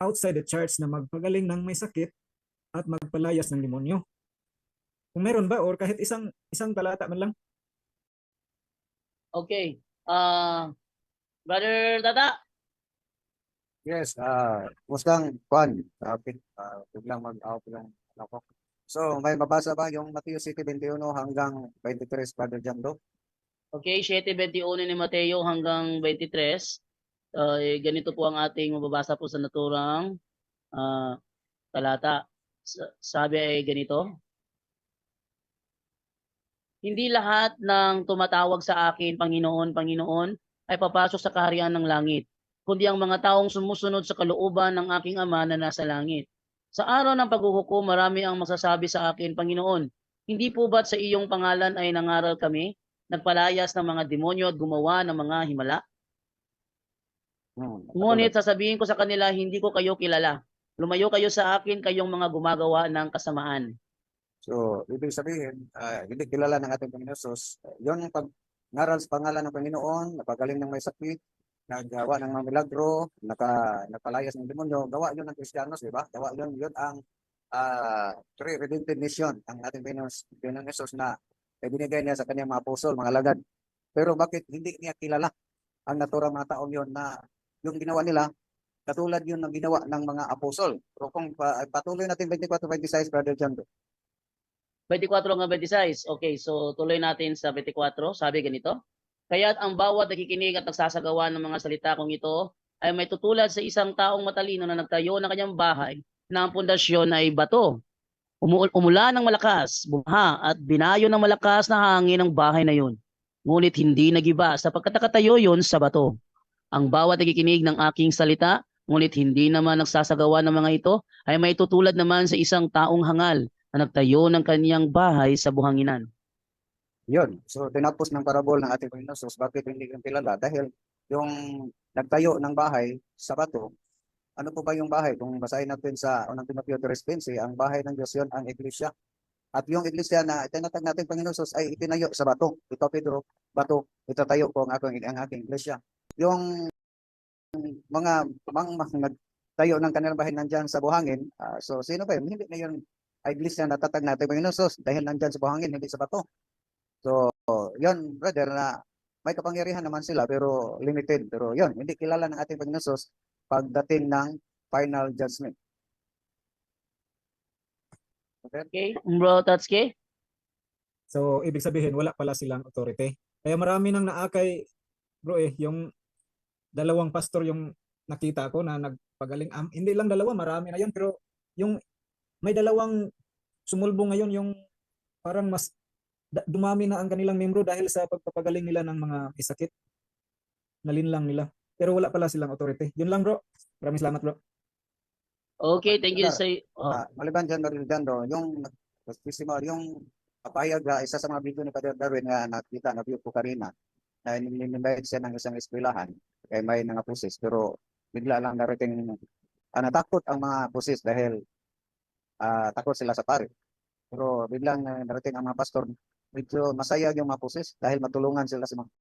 outside the church na magpagaling ng may sakit at magpalayas ng demonyo. Kung meron ba or kahit isang isang talata man lang. Okay. Brother Tata. Yes, musang kwan, biglang mag-out lang ako. So, may mabasa ba yung Mateo 7:21 hanggang 23, Brother Jando? Okay, 7:21 ni Mateo hanggang 23. Ganito po ang ating mababasa po sa naturang talata. Sabi ay ganito. Hindi lahat ng tumatawag sa akin, Panginoon, Panginoon, ay papasok sa kaharian ng langit, kundi ang mga taong sumusunod sa kalooban ng aking Ama na nasa langit. Sa araw ng paghuhukom, marami ang masasabi sa akin, Panginoon, hindi po ba't sa iyong pangalan ay nangaral kami, nagpalayas ng mga demonyo at gumawa ng mga himala? Ngunit sasabihin ko sa kanila, hindi ko kayo kilala. Lumayo kayo sa akin, kayong mga gumagawa ng kasamaan. So, ibig sabihin, hindi kilala ng ating Panginoon Jesus. Yun ang pag-ngaral sa pangalan ng Panginoon, napagaling ng may sakit, naggawa ng mga milagro, nagpalayas ng demonyo, gawa yun ng Kristiyanos, di ba? Gawa yun ang true redemptive mission ang ating Panginoon Jesus na ibinigay niya sa kanyang mga apostol, mga alagad. Pero bakit hindi niya kilala ang naturang mga taong yun na yung ginawa nila, katulad yun ng ginawa ng mga apostol. Pero kung patuloy natin 24-26, Brother Jando. 24 hanggang 26. Okay, so tuloy natin sa 24. Sabi ganito. Kaya't ang bawat nakikinig at nagsasagawa ng mga salita kong ito ay may tutulad sa isang taong matalino na nagtayo ng kanyang bahay na ang pundasyon ay bato. Umulan ng malakas, bumaha at binayo ng malakas na hangin ang bahay na yun. Ngunit hindi nagiba sapagkat nakatayo yun sa bato. Ang bawat nakikinig ng aking salita, ngunit hindi naman nagsasagawa ng mga ito, ay may tutulad naman sa isang taong hangal na nagtayo ng kaniyang bahay sa buhanginan. Yun. So, tinapos ng parabol ng ating Panginoon Jesus, bakit hindi yung kilala? Dahil yung nagtayo ng bahay sa bato, ano po ba yung bahay? Kung basahin natin sa unang Timoteo 3:15, ang bahay ng Diyos yun, ang iglesia. At yung iglesia na itinatag natin Panginoon Jesus ay itinayo sa bato. Ito, Pedro, bato, itatayo ko ang aking iglesia. Yung mga nagtayo ng kanilang bahay nandyan sa buhangin, so sino ba yun? Hindi na yun iglesia na tatag natin Panginoon Jesus dahil nandyan sa buhangin, hindi sa bato. So, yun, brother, na may kapangyarihan naman sila pero limited. Pero yun, hindi kilala ng ating Panginoon Jesus pagdating ng final judgment. Okay, Bro Tatsuki? So ibig sabihin wala pala silang authority. Kaya marami nang naakay bro yung dalawang pastor yung nakita ko na nagpagaling. Hindi lang dalawa, marami na yan, pero yung may dalawang sumulbong ngayon yung parang mas dumami na ang kanilang membro dahil sa pagpapagaling nila ng mga may sakit. Nalinlang nila. Pero wala pala silang authority. Yun lang bro. Maraming salamat bro. Okay, thank you sa Maliban dyan, yung papayag, isa sa mga video ni Padre Darwin na nakita na view ko kanina, na in-invite siya ng isang eskwelahan, kaya may mga pusis, pero bigla lang narating, natakot ang mga pusis dahil takot sila sa pare. Pero biglang narating ang mga pastor, medyo masaya yung mga pusis dahil matulungan sila sa mga